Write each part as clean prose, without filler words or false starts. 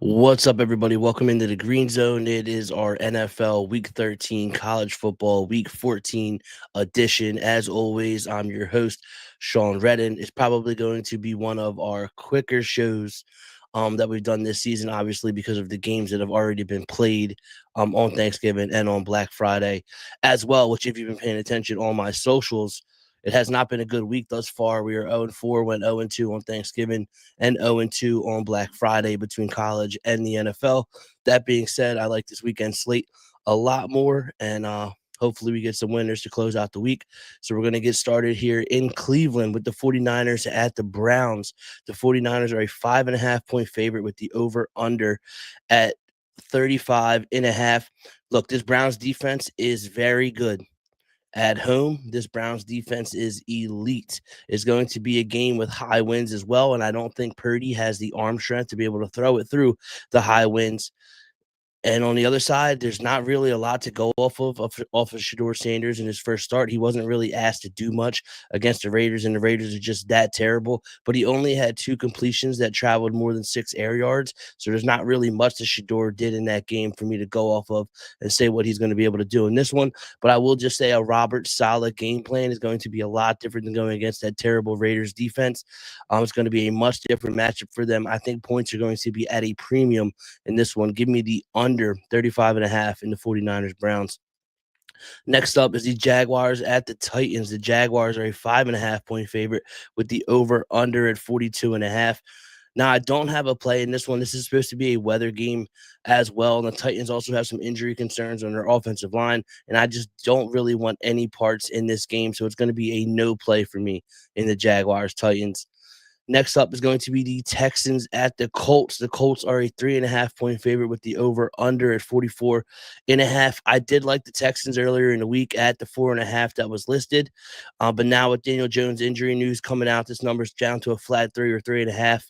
What's up, everybody? Welcome into the Green Zone. It is our NFL Week 13 college football Week 14 edition. As always, I'm your host, Sean Redden. It's probably going to be one of our quicker shows that we've done this season, obviously, because of the games that have already been played on Thanksgiving and on Black Friday as well, which, if you've been paying attention on my socials, it has not been a good week thus far. We are 0-4, went 0-2 on Thanksgiving and 0-2 on Black Friday between college and the NFL. That being said, I like this weekend slate a lot more, and hopefully we get some winners to close out the week. So we're going to get started here in Cleveland with the 49ers at the Browns. The 49ers are a 5.5 point favorite with the over-under at 35.5. Look, this Browns defense is very good. At home, this Browns defense is elite. It's going to be a game with high winds as well, and I don't think Purdy has the arm strength to be able to throw it through the high winds. And on the other side, there's not really a lot to go off of Shador Sanders in his first start. He wasn't really asked to do much against the Raiders, and the Raiders are just that terrible. But he only had 2 completions that traveled more than 6 air yards. So there's not really much that Shador did in that game for me to go off of and say what he's going to be able to do in this one. But I will just say a Robert Saleh game plan is going to be a lot different than going against that terrible Raiders defense. It's going to be a much different matchup for them. I think points are going to be at a premium in this one. Give me the under 35.5 in the 49ers Browns. Next up is the Jaguars at the Titans. The Jaguars are a 5.5 point favorite with the over under at 42.5. Now, I don't have a play in this one. This is supposed to be a weather game as well. And the Titans also have some injury concerns on their offensive line. And I just don't really want any parts in this game. So it's going to be a no play for me in the Jaguars Titans. Next up is going to be the Texans at the Colts. The Colts are a 3.5 point favorite with the over under at 44.5. I did like the Texans earlier in the week at the 4.5 that was listed. But now with Daniel Jones injury news coming out, this number's down to a flat 3 or 3.5.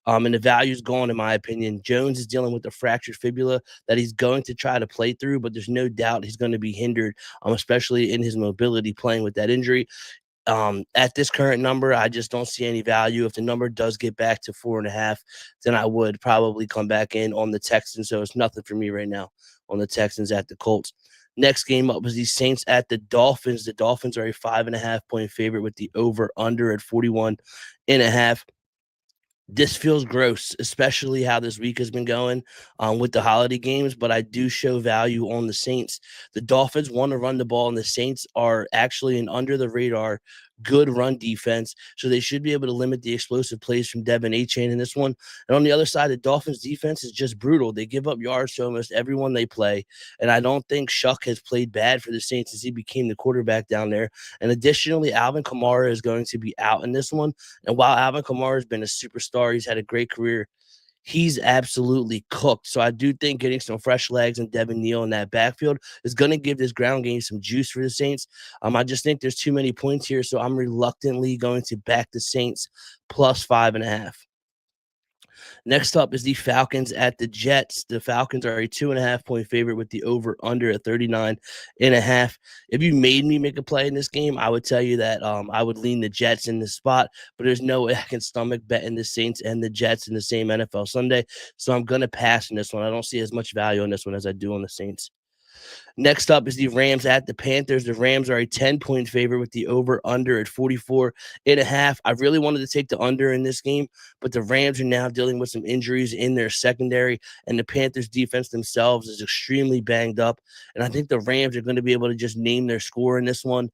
And the value's gone, in my opinion. Jones is dealing with a fractured fibula that he's going to try to play through, but there's no doubt he's going to be hindered, especially in his mobility playing with that injury. At this current number, I just don't see any value. If the number does get back to 4.5, then I would probably come back in on the Texans. So it's nothing for me right now on the Texans at the Colts. Next game up was the Saints at the Dolphins. The Dolphins are a 5.5 point favorite with the over under at 41.5. This feels gross, especially how this week has been going with the holiday games, but I do show value on the Saints. The Dolphins want to run the ball, and the Saints are actually an under the radar good run defense, so they should be able to limit the explosive plays from Devin Achane in this one. And on the other side, the Dolphins defense is just brutal. They give up yards to almost everyone they play, and I don't think Shuck has played bad for the Saints since he became the quarterback down there. And additionally, Alvin Kamara is going to be out in this one. And while Alvin Kamara has been a superstar, he's had a great career, he's absolutely cooked. So I do think getting some fresh legs and Devin Neal in that backfield is going to give this ground game some juice for the Saints. I just think there's too many points here, so I'm reluctantly going to back the Saints plus 5.5. Next up is the Falcons at the Jets. The Falcons are a 2.5 point favorite with the over under at 39.5. If you made me make a play in this game, I would tell you that I would lean the Jets in this spot, but there's no way I can stomach betting the Saints and the Jets in the same NFL Sunday. So I'm going to pass in this one. I don't see as much value on this one as I do on the Saints. Next up is the Rams at the Panthers. The Rams are a 10 point favorite with the over under at 44.5. I really wanted to take the under in this game, but the Rams are now dealing with some injuries in their secondary, and the Panthers defense themselves is extremely banged up. And I think the Rams are going to be able to just name their score in this one.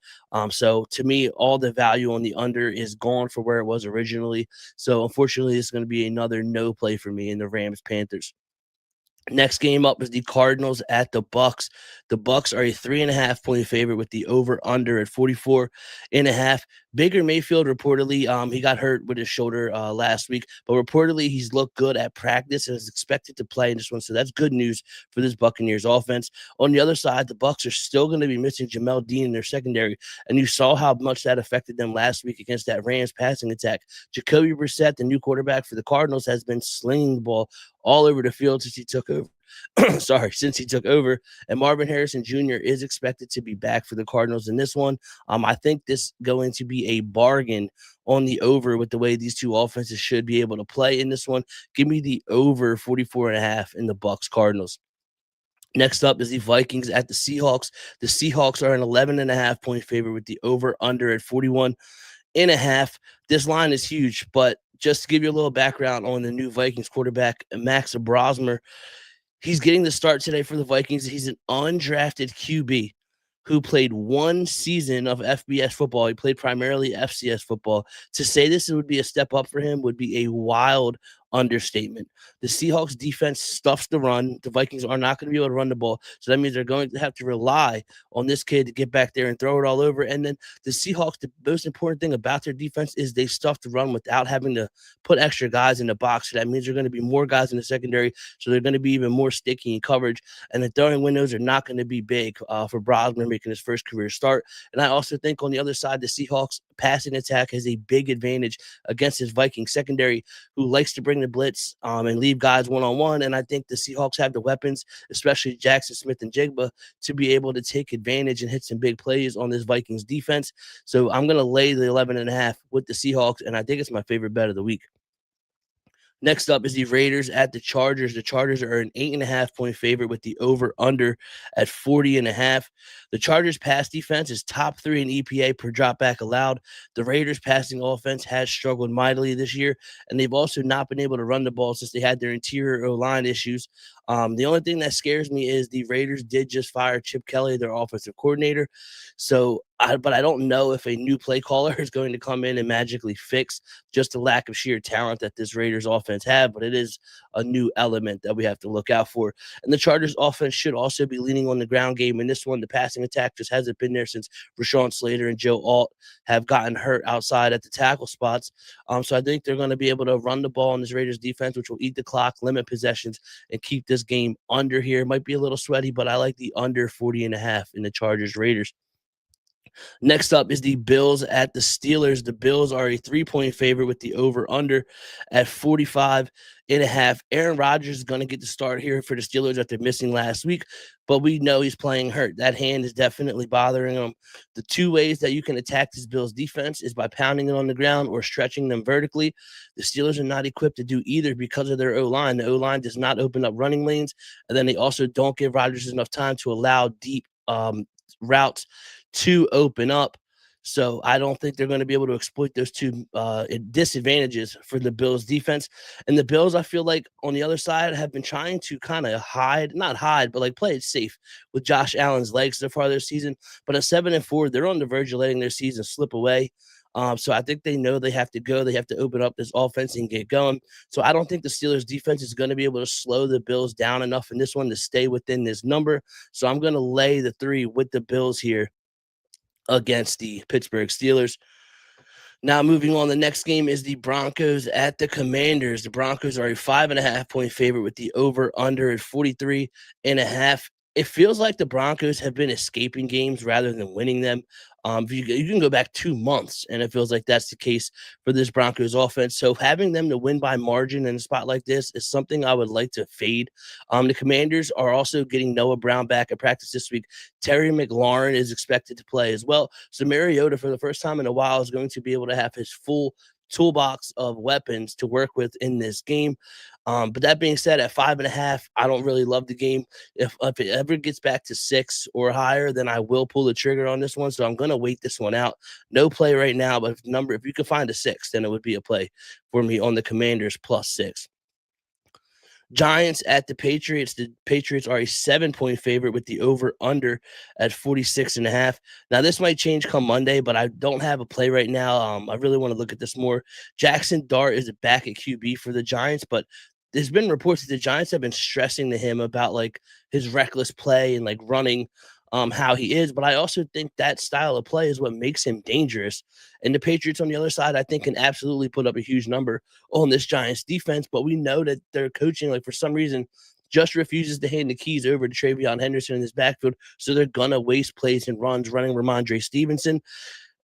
So to me, all the value on the under is gone for where it was originally. So unfortunately, it's going to be another no play for me in the Rams Panthers. Next game up is the Cardinals at the Bucks. The Bucks are a 3.5 point favorite with the over under at 44.5. Baker Mayfield reportedly, he got hurt with his shoulder last week, but reportedly he's looked good at practice and is expected to play in this one. So that's good news for this Buccaneers offense. On the other side, the Bucks are still going to be missing Jamel Dean in their secondary, and you saw how much that affected them last week against that Rams passing attack. Jacoby Brissett, the new quarterback for the Cardinals, has been slinging the ball all over the field since he took over. Since he took over, and Marvin Harrison Jr. is expected to be back for the Cardinals in this one. I think this going to be a bargain on the over with the way these two offenses should be able to play in this one. Give me the over 44.5 in the Bucks Cardinals. Next up is the Vikings at the Seahawks. The Seahawks are an 11.5 point favorite with the over under at 41.5. This line is huge, but just to give you a little background on the new Vikings quarterback, Max Brosmer, he's getting the start today for the Vikings. He's an undrafted QB who played one season of FBS football. He played primarily FCS football. To say this would be a step up for him would be a wild understatement. The Seahawks defense stuffs the run. The Vikings are not going to be able to run the ball. So that means they're going to have to rely on this kid to get back there and throw it all over. And then the Seahawks, the most important thing about their defense is they stuff the run without having to put extra guys in the box. So that means there are going to be more guys in the secondary. So they're going to be even more sticky in coverage. And the throwing windows are not going to be big for Brosman making his first career start. And I also think on the other side, the Seahawks passing attack has a big advantage against his Viking secondary, who likes to bring the blitz and leave guys one-on-one. And I think the Seahawks have the weapons, especially Jackson Smith and Jigba, to be able to take advantage and hit some big plays on this Vikings defense. So I'm going to lay the 11.5 with the Seahawks, and I think it's my favorite bet of the week. Next up is the Raiders at the Chargers. The Chargers are an 8.5 point favorite with the over under at 40.5. The Chargers pass defense is top 3 in EPA per dropback allowed. The Raiders passing offense has struggled mightily this year, and they've also not been able to run the ball since they had their interior O-line issues. The only thing that scares me is the Raiders did just fire Chip Kelly, their offensive coordinator. But I don't know if a new play caller is going to come in and magically fix just the lack of sheer talent that this Raiders offense have, but it is a new element that we have to look out for. And the Chargers offense should also be leaning on the ground game. In this one, the passing attack just hasn't been there since Rashawn Slater and Joe Alt have gotten hurt outside at the tackle spots. So I think they're going to be able to run the ball in this Raiders defense, which will eat the clock, limit possessions, and keep this game under here. It might be a little sweaty, but I like the under 40.5 in the Chargers Raiders. Next up is the Bills at the Steelers. The Bills are a 3-point favorite with the over-under at 45.5. Aaron Rodgers is going to get the start here for the Steelers after missing last week, but we know he's playing hurt. That hand is definitely bothering him. The two ways that you can attack this Bills defense is by pounding it on the ground or stretching them vertically. The Steelers are not equipped to do either because of their O-line. The O-line does not open up running lanes, and then they also don't give Rodgers enough time to allow deep routes to open up. So I don't think they're going to be able to exploit those two disadvantages for the Bills defense. And the Bills, I feel like on the other side, have been trying to kind of not hide, but like play it safe with Josh Allen's legs so far this season. But at 7-4, they're on the verge of letting their season slip away. So I think they know they have to go. They have to open up this offense and get going. So I don't think the Steelers defense is going to be able to slow the Bills down enough in this one to stay within this number. So I'm going to lay the 3 with the Bills here against the Pittsburgh Steelers. Now, moving on, the next game is the Broncos at the Commanders. The Broncos are a 5.5 point favorite with the over-under at 43.5. It feels like the Broncos have been escaping games rather than winning them. You can go back 2 months, and it feels like that's the case for this Broncos offense. So having them to win by margin in a spot like this is something I would like to fade. The Commanders are also getting Noah Brown back at practice this week. Terry McLaurin is expected to play as well. So Mariota, for the first time in a while, is going to be able to have his full toolbox of weapons to work with in this game. But that being said, at 5.5, I don't really love the game. If it ever gets back to 6 or higher, then I will pull the trigger on this one. So I'm going to wait this one out. No play right now, but if you could find a 6, then it would be a play for me on the Commanders plus 6. Giants at the Patriots. The Patriots are a 7-point favorite with the over-under at 46.5. Now, this might change come Monday, but I don't have a play right now. I really want to look at this more. Jackson Dart is back at QB for the Giants, but there's been reports that the Giants have been stressing to him about like his reckless play and like running how he is. But I also think that style of play is what makes him dangerous. And the Patriots on the other side, I think, can absolutely put up a huge number on this Giants defense. But we know that their coaching, like for some reason, just refuses to hand the keys over to Travion Henderson in this backfield. So they're going to waste plays and runs running Ramondre Stevenson.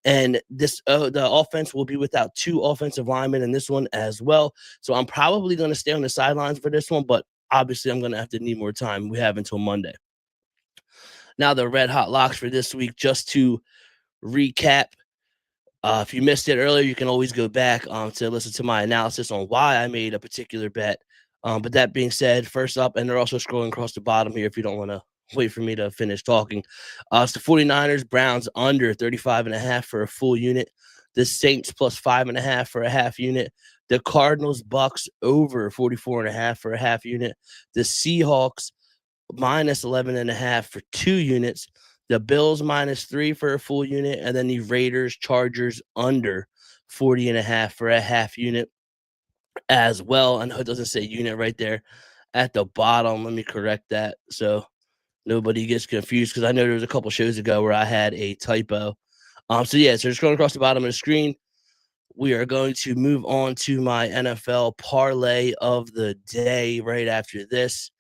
And the offense will be without 2 offensive linemen in this one as well. So I'm probably going to stay on the sidelines for this one, but obviously I'm going to have to need more time. We have until Monday. Now the red hot locks for this week, just to recap. If you missed it earlier, you can always go back to listen to my analysis on why I made a particular bet. But that being said, first up, and they're also scrolling across the bottom here if you don't want to wait for me to finish talking. It's the 49ers, Browns under 35.5 for a full unit. The Saints plus 5.5 for a half unit. The Cardinals, Bucks over 44.5 for a half unit. The Seahawks minus 11.5 for 2 units. The Bills -3 for a full unit, and then the Raiders, Chargers under 40.5 for a half unit as well. I know it doesn't say unit right there at the bottom. Let me correct that so nobody gets confused, because I know there was a couple shows ago where I had a typo. So yeah, so just going across the bottom of the screen, we are going to move on to my NFL parlay of the day right after this.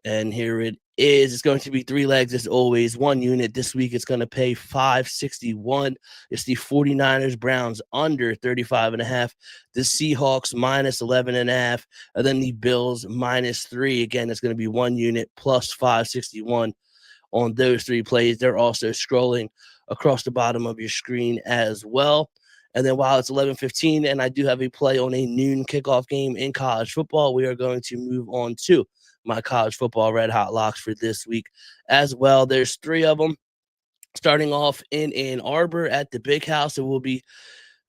And here it is. It's going to be 3 legs as always. 1 unit. This week it's going to pay 561. It's the 49ers Browns under 35.5. The Seahawks -11.5. And then the Bills -3. Again, it's going to be 1 unit plus 561 on those 3 plays. They're also scrolling across the bottom of your screen as well. And then while it's 11:15 and I do have a play on a noon kickoff game in college football, we are going to move on to my college football red hot locks for this week as well. There's 3 of them. Starting off in Ann Arbor at the Big House, it will be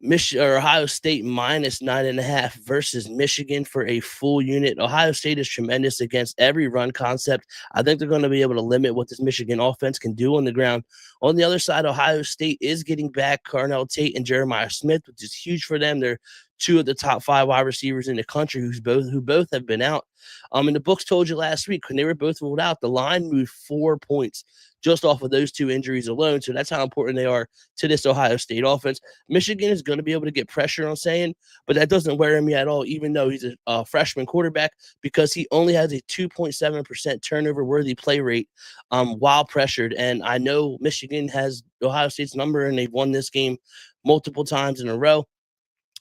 Ohio State -9.5 versus Michigan for a full unit. Ohio State is tremendous against every run concept. I think they're going to be able to limit what this Michigan offense can do on the ground. On the other side, Ohio State is getting back Carnell Tate and Jeremiah Smith, which is huge for them. They're 2 of the top 5 wide receivers in the country who both have been out. And the books told you last week when they were both ruled out, the line moved 4 points just off of those 2 injuries alone. So that's how important they are to this Ohio State offense. Michigan is going to be able to get pressure on Saying, but that doesn't worry me at all, even though he's a freshman quarterback, because he only has a 2.7% turnover worthy play rate while pressured. And I know Michigan has Ohio State's number, and they've won this game multiple times in a row.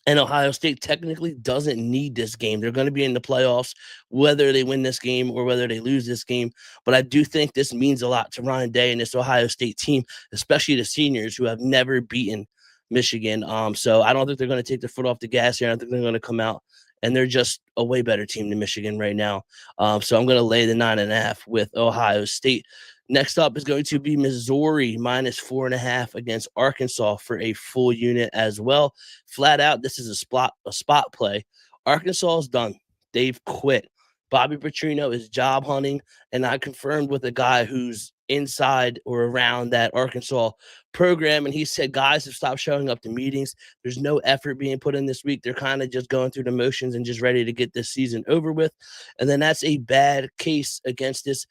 And Ohio State technically doesn't need this game. They're going to be in the playoffs, whether they win this game or whether they lose this game. But I do think this means a lot to Ryan Day and this Ohio State team, especially the seniors who have never beaten Michigan. So I don't think they're going to take their foot off the gas here. I think they're going to come out, and they're just a way better team than Michigan right now. So I'm going to lay the 9.5 with Ohio State. Next up is going to be Missouri -4.5 against Arkansas for a full unit as well. Flat out, this is a spot play. Arkansas is done. They've quit. Bobby Petrino is job hunting, and I confirmed with a guy who's inside or around that Arkansas program, and he said guys have stopped showing up to meetings. There's no effort being put in this week. They're kind of just going through the motions and just ready to get this season over with. And then that's a bad case against this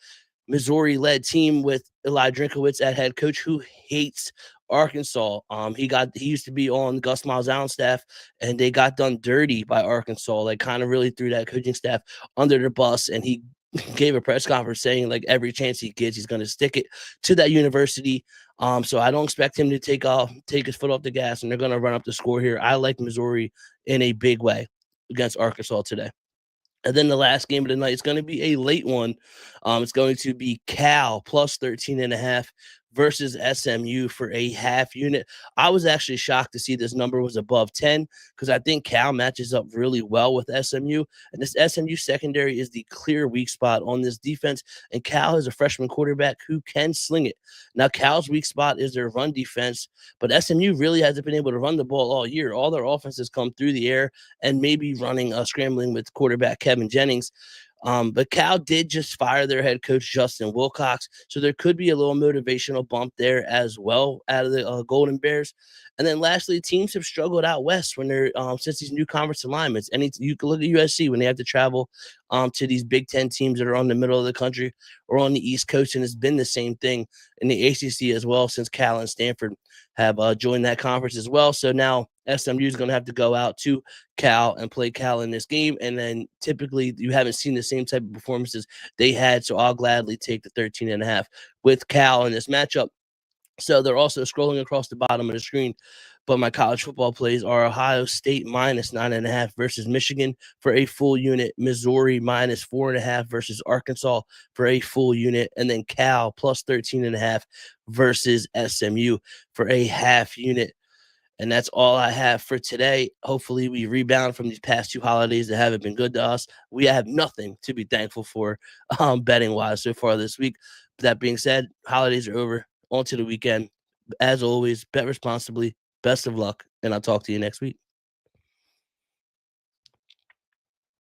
Missouri-led team with Eli Drinkowitz at head coach, who hates Arkansas. He used to be on Gus Malzahn's staff, and they got done dirty by Arkansas. Like, kind of really threw that coaching staff under the bus, and he gave a press conference saying, like, every chance he gets, he's going to stick it to that university. So I don't expect him to take his foot off the gas, and they're going to run up the score here. I like Missouri in a big way against Arkansas today. And then the last game of the night is going to be a late one. It's going to be Cal plus 13.5 versus SMU for a half unit. I was actually shocked to see this number was above 10, because I think Cal matches up really well with SMU. And this SMU secondary is the clear weak spot on this defense. And Cal is a freshman quarterback who can sling it. Now, Cal's weak spot is their run defense, but SMU really hasn't been able to run the ball all year. All their offenses come through the air and maybe scrambling with quarterback Kevin Jennings. But Cal did just fire their head coach, Justin Wilcox. So there could be a little motivational bump there as well out of the Golden Bears. And then lastly, teams have struggled out west when they're since these new conference alignments. And you can look at USC when they have to travel to these Big Ten teams that are on the middle of the country or on the East Coast. And it's been the same thing in the ACC as well, since Cal and Stanford have joined that conference as well. So now SMU is going to have to go out to Cal and play Cal in this game. And then typically you haven't seen the same type of performances they had. So I'll gladly take the 13.5 with Cal in this matchup. So they're also scrolling across the bottom of the screen. But my college football plays are Ohio State -9.5 versus Michigan for a full unit, Missouri -4.5 versus Arkansas for a full unit, and then Cal plus 13.5 versus SMU for a half unit. And that's all I have for today. Hopefully, we rebound from these past two holidays that haven't been good to us. We have nothing to be thankful for betting wise so far this week. That being said, holidays are over. On to the weekend. As always, bet responsibly. Best of luck, and I'll talk to you next week.